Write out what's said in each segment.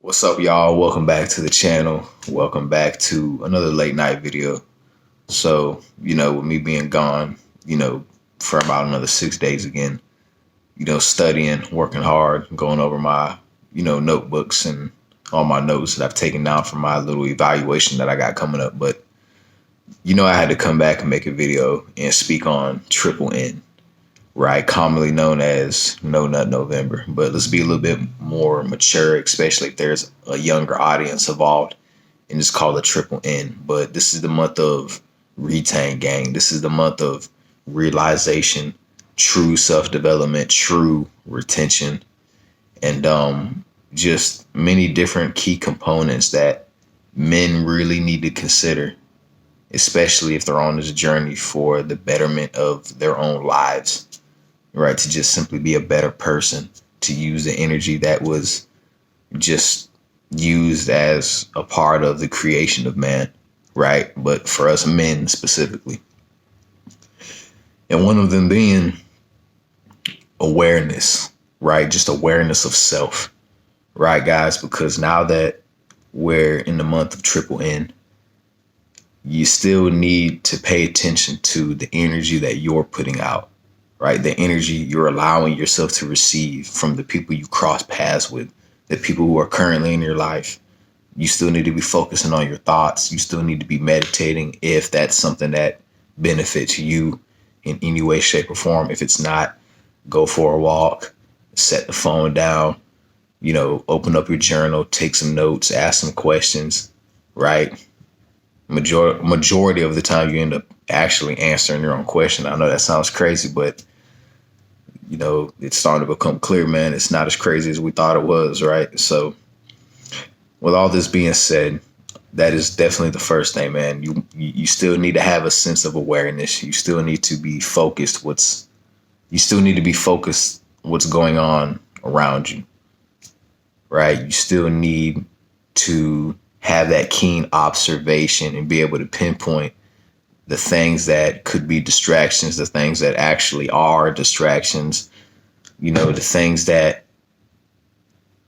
What's up, y'all? Welcome back to the channel. Welcome back to another late night video. So, with me being gone, for about another 6 days again, studying, working hard, going over my, notebooks and all my notes that I've taken down from my little evaluation that I got coming up. But, I had to come back and make a video and speak on Triple N, right? Commonly known as No Nut November. But let's be a little bit more mature, especially if there's a younger audience involved, and just call it Triple N. But this is the month of retain gang. This is the month of realization, true self-development, true retention, and just many different key components that men really need to consider, especially if they're on this journey for the betterment of their own lives. Right, to just simply be a better person, to use the energy that was just used as a part of the creation of man, right? But for us men specifically. And one of them being awareness, right? Just awareness of self, right, guys? Because now that we're in the month of Triple N, you still need to pay attention to the energy that you're putting out. Right, the energy you're allowing yourself to receive from the people you cross paths with, the people who are currently in your life. You still need to be focusing on your thoughts. You still need to be meditating if that's something that benefits you in any way, shape, or form. If it's not, go for a walk, set the phone down, open up your journal, take some notes, ask some questions, right? Majority of the time you end up actually answering your own question. I know that sounds crazy, but it's starting to become clear, man. It's not as crazy as we thought it was, right? So with all this being said, that is definitely the first thing, man. You still need to have a sense of awareness. You still need to be focused what's going on around you, right? You still need to have that keen observation and be able to pinpoint the things that could be distractions, the things that actually are distractions, the things that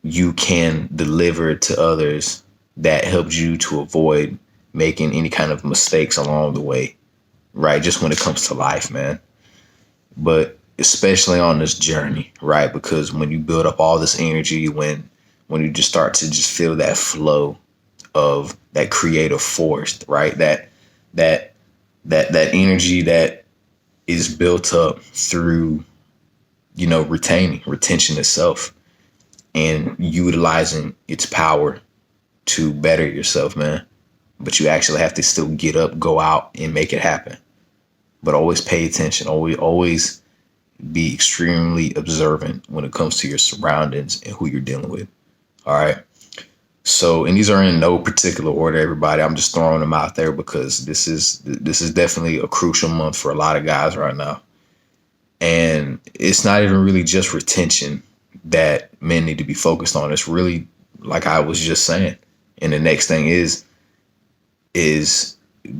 you can deliver to others that helped you to avoid making any kind of mistakes along the way, right? Just when it comes to life, man. But especially on this journey, right? Because when you build up all this energy, when you just start to just feel that flow of that creative force, right? That energy that is built up through, retention itself and utilizing its power to better yourself, man. But you actually have to still get up, go out and make it happen. But always pay attention. Always be extremely observant when it comes to your surroundings and who you're dealing with. All right. So, and these are in no particular order, everybody. I'm just throwing them out there because this is definitely a crucial month for a lot of guys right now. And it's not even really just retention that men need to be focused on. It's really, like I was just saying. And the next thing is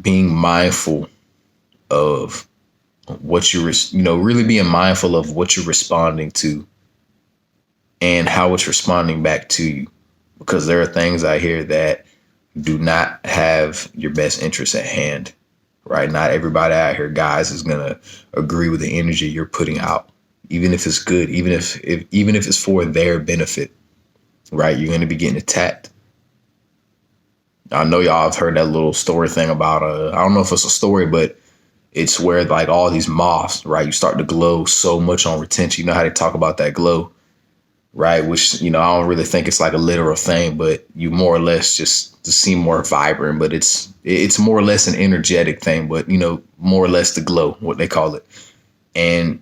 being mindful of what you're, really being mindful of what you're responding to and how it's responding back to you. Because there are things out here that do not have your best interests at hand, right? Not everybody out here, guys, is going to agree with the energy you're putting out, even if it's good, even if it's for their benefit, right? You're going to be getting attacked. I know y'all have heard that little story thing about, I don't know if it's a story, but it's where like all these moths, right? You start to glow so much on retention. You know how they talk about that glow, right? Which, I don't really think it's like a literal thing, but you more or less just to seem more vibrant, but it's more or less an energetic thing, but, more or less the glow, what they call it. And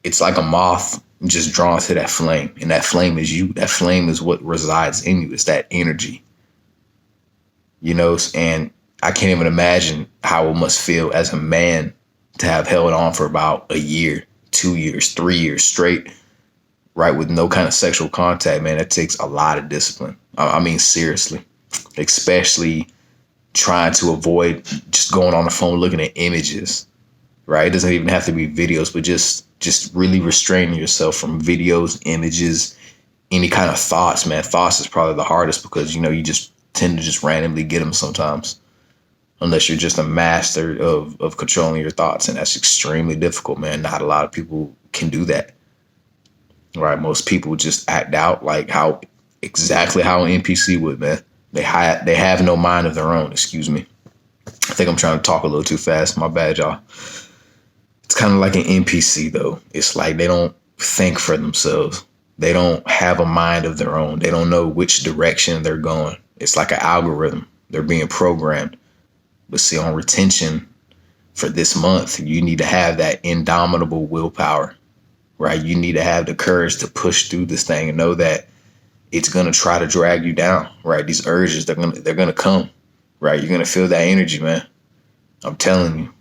it's like a moth just drawn to that flame, and that flame is you. That flame is what resides in you. It's that energy, and I can't even imagine how it must feel as a man to have held on for about a year, 2 years, 3 years straight, right, with no kind of sexual contact, man. It takes a lot of discipline. I mean, seriously, especially trying to avoid just going on the phone looking at images, right? It doesn't even have to be videos, but just really restraining yourself from videos, images, any kind of thoughts, man. Thoughts is probably the hardest because, you just tend to just randomly get them sometimes, unless you're just a master of controlling your thoughts. And that's extremely difficult, man. Not a lot of people can do that, right? Most people just act out like exactly how an NPC would, man. They have no mind of their own. Excuse me. I think I'm trying to talk a little too fast. My bad, y'all. It's kind of like an NPC, though. It's like they don't think for themselves. They don't have a mind of their own. They don't know which direction they're going. It's like an algorithm. They're being programmed. But see, on retention for this month, you need to have that indomitable willpower, right? You need to have the courage to push through this thing and know that it's going to try to drag you down, right? These urges, they're going to come, right? You're going to feel that energy, man. I'm telling you.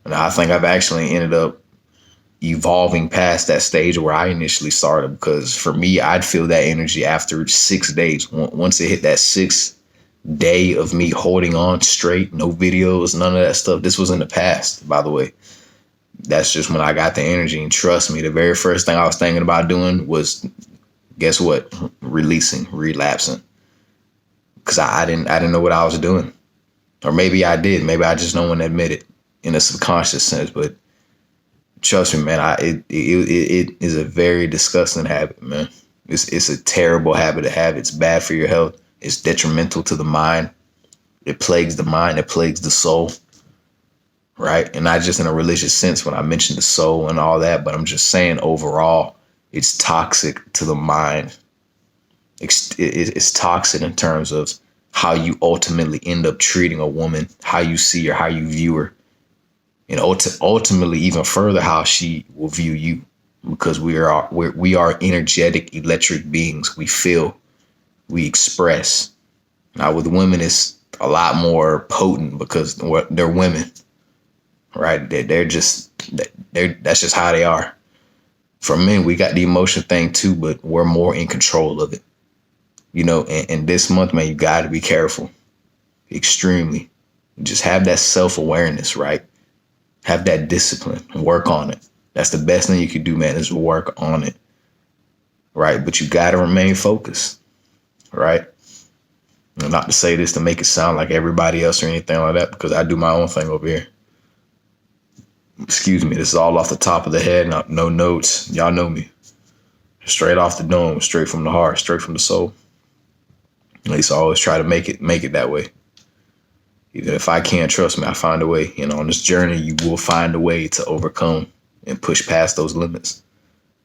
And I think I've actually ended up evolving past that stage where I initially started, because for me, I'd feel that energy after 6 days. Once it hit that 6th day of me holding on straight, no videos, none of that stuff. This was in the past, by the way. That's just when I got the energy. And trust me, the very first thing I was thinking about doing was, guess what? Relapsing. Because I didn't know what I was doing. Or maybe I did. Maybe I just don't want to admit it in a subconscious sense. But trust me, man, it is a very disgusting habit, man. It's a terrible habit to have. It's bad for your health. It's detrimental to the mind. It plagues the mind. It plagues the soul, right? And not just in a religious sense when I mention the soul and all that, but I'm just saying overall, it's toxic to the mind. It's toxic in terms of how you ultimately end up treating a woman, how you see her, how you view her, and ultimately even further how she will view you, because we are energetic, electric beings. We feel, we express. Now with women, it's a lot more potent because they're women, right? That's just how they are. For men, we got the emotion thing too, but we're more in control of it. And this month, man, you got to be careful, extremely. Just have that self-awareness, right? Have that discipline, work on it. That's the best thing you can do, man, is work on it, right? But you got to remain focused, right? And not to say this to make it sound like everybody else or anything like that, because I do my own thing over here. Excuse me, this is all off the top of the head, no notes. Y'all know me. Straight off the dome, straight from the heart, straight from the soul. At least I always try to make it that way. Even if I can't, trust me, I find a way. On this journey, you will find a way to overcome and push past those limits.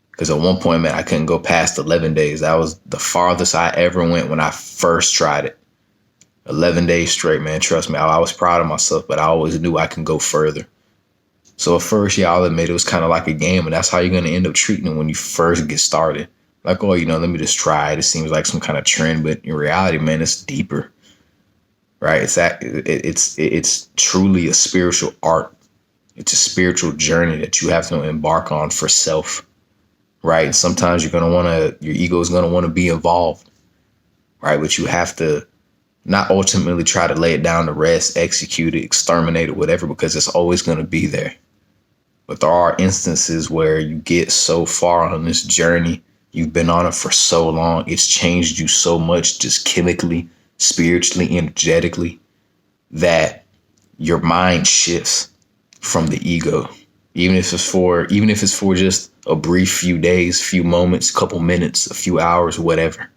Because at one point, man, I couldn't go past 11 days. That was the farthest I ever went when I first tried it. 11 days straight, man. Trust me, I was proud of myself, but I always knew I can go further. So at first, yeah, I'll admit it was kind of like a game, and that's how you're going to end up treating it when you first get started. Like, oh, let me just try it. It seems like some kind of trend, but in reality, man, it's deeper, right? It's truly a spiritual art. It's a spiritual journey that you have to embark on for self, right? And sometimes your ego is going to want to be involved, right? But you have to not ultimately try to lay it down to rest, execute it, exterminate it, whatever, because it's always going to be there. But there are instances where you get so far on this journey, you've been on it for so long, it's changed you so much, just chemically, spiritually, energetically, that your mind shifts from the ego. Even if it's for just a brief few days, few moments, couple minutes, a few hours, whatever.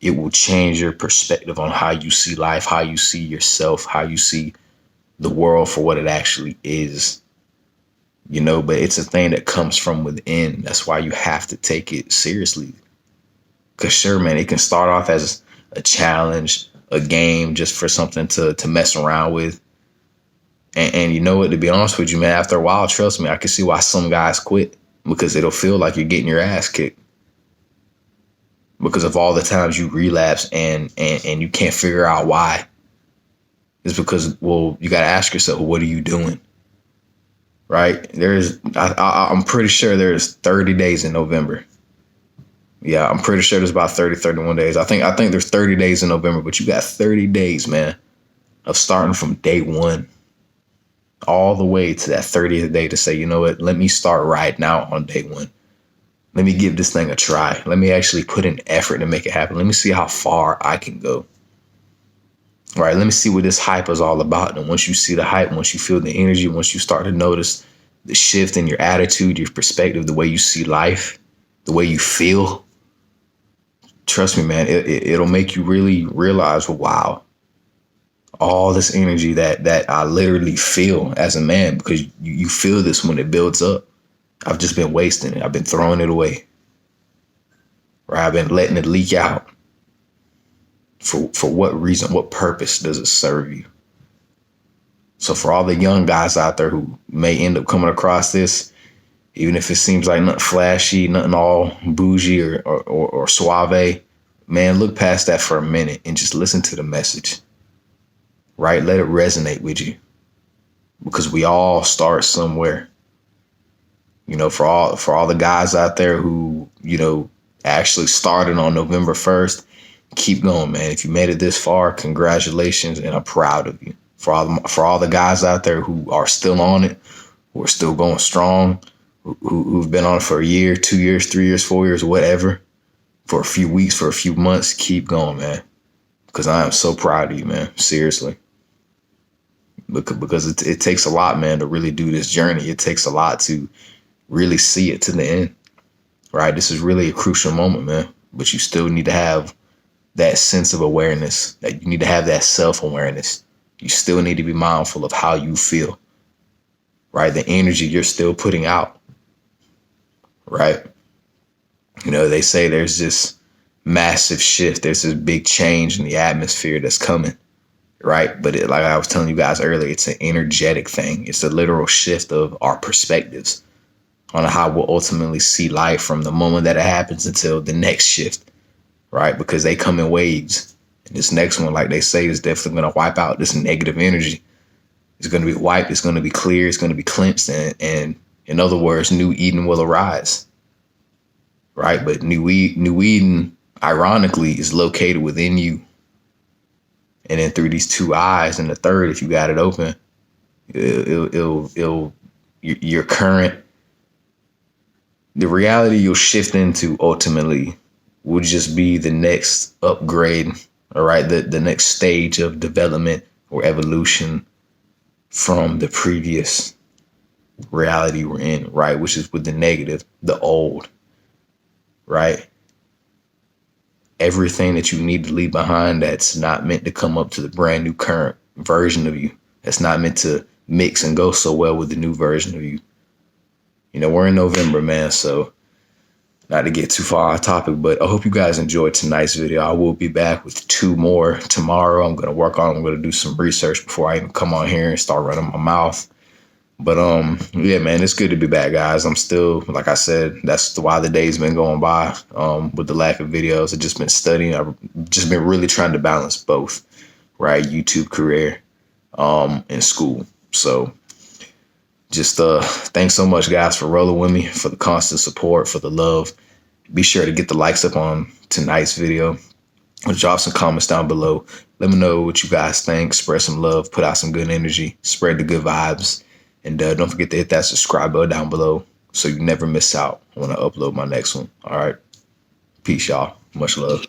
It will change your perspective on how you see life, how you see yourself, how you see the world for what it actually is. But it's a thing that comes from within. That's why you have to take it seriously. Because sure, man, it can start off as a challenge, a game, just for something to mess around with. And you know what, to be honest with you, man, after a while, trust me, I can see why some guys quit, because it'll feel like you're getting your ass kicked. Because of all the times you relapse and you can't figure out why. It's because, well, you got to ask yourself, what are you doing? Right? I'm pretty sure there's 30 days in November. Yeah, I'm pretty sure there's about 31 days. I think there's 30 days in November, but you got 30 days, man, of starting from day one all the way to that 30th day to say, you know what, let me start right now on day one. Let me give this thing a try. Let me actually put in effort to make it happen. Let me see how far I can go. Right? Let me see what this hype is all about. And once you see the hype, once you feel the energy, once you start to notice the shift in your attitude, your perspective, the way you see life, the way you feel, trust me, man, it'll make you really realize, wow, all this energy that I literally feel as a man, because you feel this when it builds up. I've just been wasting it. I've been throwing it away. Right? I've been letting it leak out. For what reason? What purpose does it serve you? So for all the young guys out there who may end up coming across this, even if it seems like nothing flashy, nothing all bougie or suave, man, look past that for a minute and just listen to the message. Right? Let it resonate with you, because we all start somewhere. You know, for all the guys out there who, you know, actually started on November 1st, keep going, man. If you made it this far, congratulations, and I'm proud of you. For all the guys out there who are still on it, who are still going strong, who've been on it for a year, 2 years, 3 years, 4 years, whatever, for a few weeks, for a few months, keep going, man. Because I am so proud of you, man. Seriously. Because it takes a lot, man, to really do this journey. It takes a lot to really see it to the end. Right? This is really a crucial moment, man. But you still need to have that sense of awareness, that you need to have that self-awareness. You still need to be mindful of how you feel, right? The energy you're still putting out, right? You know, they say there's this massive shift. There's this big change in the atmosphere that's coming, right? But like I was telling you guys earlier, it's an energetic thing. It's a literal shift of our perspectives on how we'll ultimately see life from the moment that it happens until the next shift. Right? Because they come in waves. And this next one, like they say, is definitely going to wipe out this negative energy. It's going to be wiped. It's going to be clear. It's going to be cleansed. And in other words, New Eden will arise. Right? But New Eden, ironically, is located within you. And then through these two eyes and the third, if you got it open, your current, the reality you'll shift into ultimately would just be the next upgrade, all right, the next stage of development or evolution from the previous reality we're in, right, which is with the negative, the old, right? Everything that you need to leave behind that's not meant to come up to the brand new current version of you, that's not meant to mix and go so well with the new version of you. You know, we're in November, man, so not to get too far off topic, but I hope you guys enjoyed tonight's video. I will be back with 2 more tomorrow. I'm going to I'm going to do some research before I even come on here and start running my mouth. But yeah, man, it's good to be back, guys. I'm still, like I said, that's why the day's been going by with the lack of videos. I've just been studying. I've just been really trying to balance both, right? YouTube career and school. So just thanks so much, guys, for rolling with me, for the constant support, for the love. Be sure to get the likes up on tonight's video. Drop some comments down below. Let me know what you guys think. Spread some love. Put out some good energy. Spread the good vibes. And don't forget to hit that subscribe button down below so you never miss out when I upload my next one. All right. Peace, y'all. Much love.